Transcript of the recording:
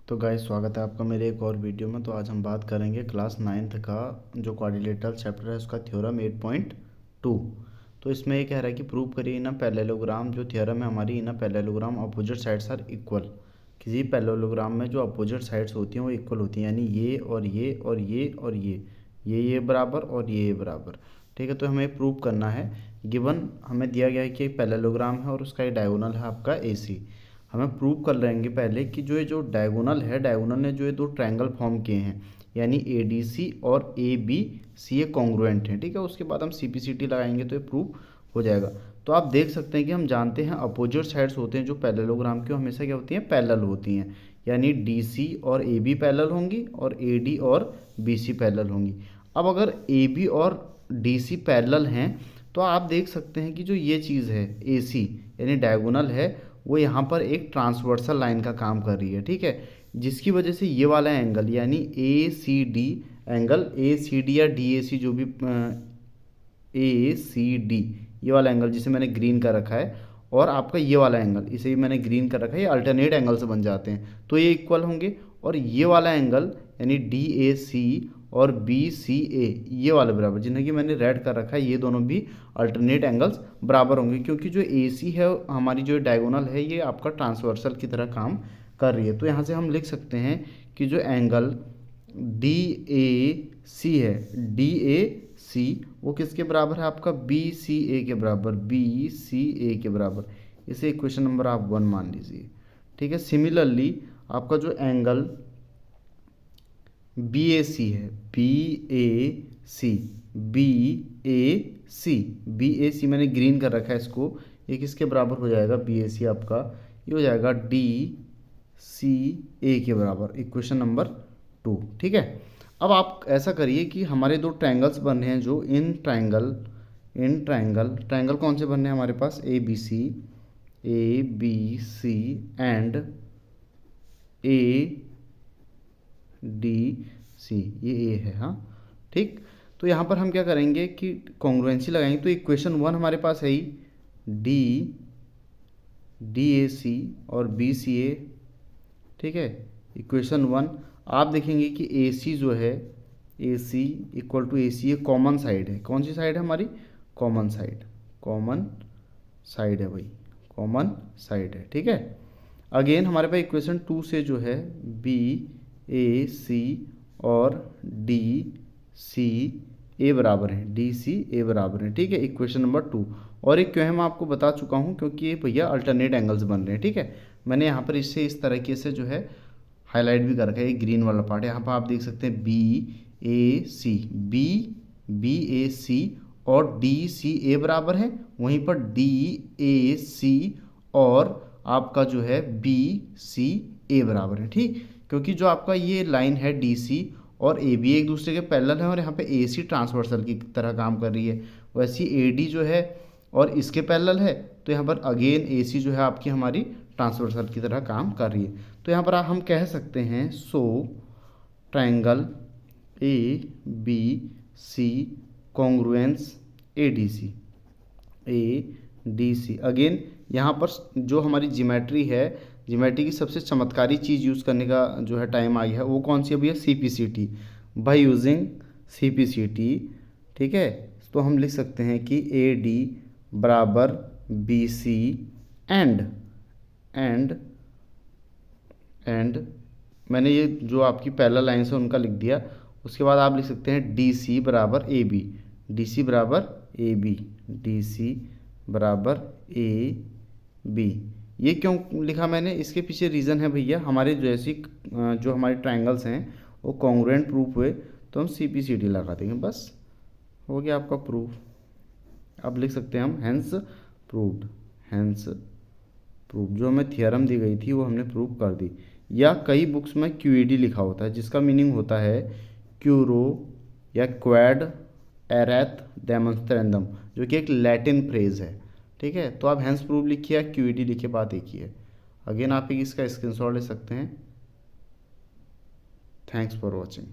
तो गाइस स्वागत है आपका मेरे एक और वीडियो में। तो आज हम बात करेंगे क्लास 9th का जो क्वाड्रिलेटरल चैप्टर है उसका थ्योरम 8.2। तो इसमें ये कह रहा है कि प्रूव करिए इन अ पैरेललोग्राम, जो थ्योरम है हमारी, in a parallelogram opposite sides are equal. किसी पैरेललोग्राम में जो अपोजिट साइड्स होती हैं वो इक्वल होती हैं, यानी ये और ये और ये और ये बराबर और ये बराबर। ठीक है, तो हमें प्रूव करना है। गिवन हमें दिया गया है कि एक पैरेललोग्राम है और उसका एक डायगोनल है आपका AC। हमें प्रूव कर लेंगे पहले कि जो ये जो डायगोनल है, डायगोनल ने जो ये दो ट्रायंगल फॉर्म किए हैं, यानी ADC और ABC ये कॉन्ग्रुएंट हैं। ठीक है, उसके बाद हम CPCT लगाएंगे तो ये प्रूव हो जाएगा। तो आप देख सकते हैं कि हम जानते हैं अपोजिट साइड्स होते हैं जो पैरेललोग्राम की, हमेशा क्या होती हैं, पैरेलल होती हैं। यानी DC और AB पैरेलल होंगी और AD और BC पैरेलल होंगी। अब अगर AB और DC पैरेलल हैं तो आप देख सकते हैं कि जो ये चीज़ है AC यानी डायगोनल है, वो यहाँ पर एक ट्रांसवर्सल लाइन का काम कर रही है। ठीक है, जिसकी वजह से ये वाला एंगल यानी ACD एंगल, ACD या DAC जो भी ACD ये वाला एंगल जिसे मैंने ग्रीन कर रखा है, और आपका ये वाला एंगल इसे भी मैंने ग्रीन कर रखा है, ये अल्टरनेट एंगल्स बन जाते हैं तो ये इक्वल होंगे। और ये वाला एंगल यानी DAC और BCA ये वाले बराबर, जिन्हें कि मैंने रेड कर रखा है, ये दोनों भी अल्टरनेट एंगल्स बराबर होंगे, क्योंकि जो AC है हमारी, जो डायगोनल है, ये आपका ट्रांसवर्सल की तरह काम कर रही है। तो यहाँ से हम लिख सकते हैं कि जो एंगल DAC है, DAC वो किसके बराबर है, आपका BCA के बराबर, BCA के बराबर। इसे इक्वेशन नंबर आप 1 मान लीजिए। ठीक है, सिमिलरली आपका जो एंगल BAC है, BAC मैंने ग्रीन कर रखा है इसको, ये किसके बराबर हो जाएगा, BAC आपका ये हो जाएगा DCA के बराबर, इक्वेशन नंबर 2। ठीक है, अब आप ऐसा करिए कि हमारे दो ट्रायंगल्स बन रहे हैं, जो इन ट्रायंगल कौन से बन रहे हैं हमारे पास, ABC एंड ADC, ये A है। हाँ ठीक, तो यहाँ पर हम क्या करेंगे कि कॉन्ग्रुएंसी लगाएंगे। तो इक्वेशन 1 हमारे पास है ही, DAC और BCA। ठीक है, इक्वेशन 1 आप देखेंगे कि AC जो है, AC इक्वल टू AC ये कॉमन साइड है। कौन सी साइड है हमारी, कॉमन साइड है भाई, कॉमन साइड है। ठीक है, अगेन हमारे पास इक्वेशन 2 से जो है BAC और DCA बराबर है, DCA बराबर है। ठीक है, इक्वेशन नंबर 2। और एक क्यों है मैं आपको बता चुका हूँ, क्योंकि ये भैया अल्टरनेट एंगल्स बन रहे हैं। ठीक है, मैंने यहाँ पर इससे इस तरीके से जो है हाईलाइट भी कर रखा है, ये ग्रीन वाला पार्ट है। यहाँ पर आप देख सकते हैं BAC और DCA बराबर है, वहीं पर DAC और आपका जो है BCA बराबर है। ठीक, क्योंकि जो आपका ये लाइन है DC और AB एक दूसरे के पैरेलल है, और यहाँ पे AC ट्रांसवर्सल की तरह काम कर रही है। वैसे AD जो है और इसके पैरेलल है, तो यहाँ पर अगेन AC जो है आपकी हमारी ट्रांसवर्सल की तरह काम कर रही है। तो यहाँ पर हम कह सकते हैं so triangle ABC congruence ADC। Again यहाँ पर जो हमारी ज्योमेट्री है, ज्योमेट्री की सबसे चमत्कारी चीज़ यूज़ करने का जो है टाइम आ गया है, वो कौन सी है भैया, CPCT। बाय यूजिंग CPCT, ठीक है, तो हम लिख सकते हैं कि AD बराबर BC एंड मैंने ये जो आपकी पैरेलल लाइन्स है उनका लिख दिया। उसके बाद आप लिख सकते हैं DC बराबर AB, DC बराबर AB। ये क्यों लिखा मैंने, इसके पीछे रीज़न है भैया, हमारे जैसी जो हमारे ट्रायंगल्स हैं वो कॉन्ग्रुएंट प्रूफ हुए तो हम CPCT लगा देंगे, बस हो गया आपका प्रूफ। अब लिख सकते हैं हम हैंस प्रूव्ड, जो हमें थियरम दी गई थी वो हमने प्रूव कर दी। या कई बुक्स में QED लिखा होता है, जिसका मीनिंग होता है क्यूरो या क्वेड एरेथ डेमोन्स्ट्रेंडम, जो कि एक लैटिन फ्रेज है। ठीक है, तो आप हैंस प्रूव लिखिए या QED लिखिए, बात एक ही है। अगेन आप इसका स्क्रीनशॉट ले सकते हैं। Thanks for watching.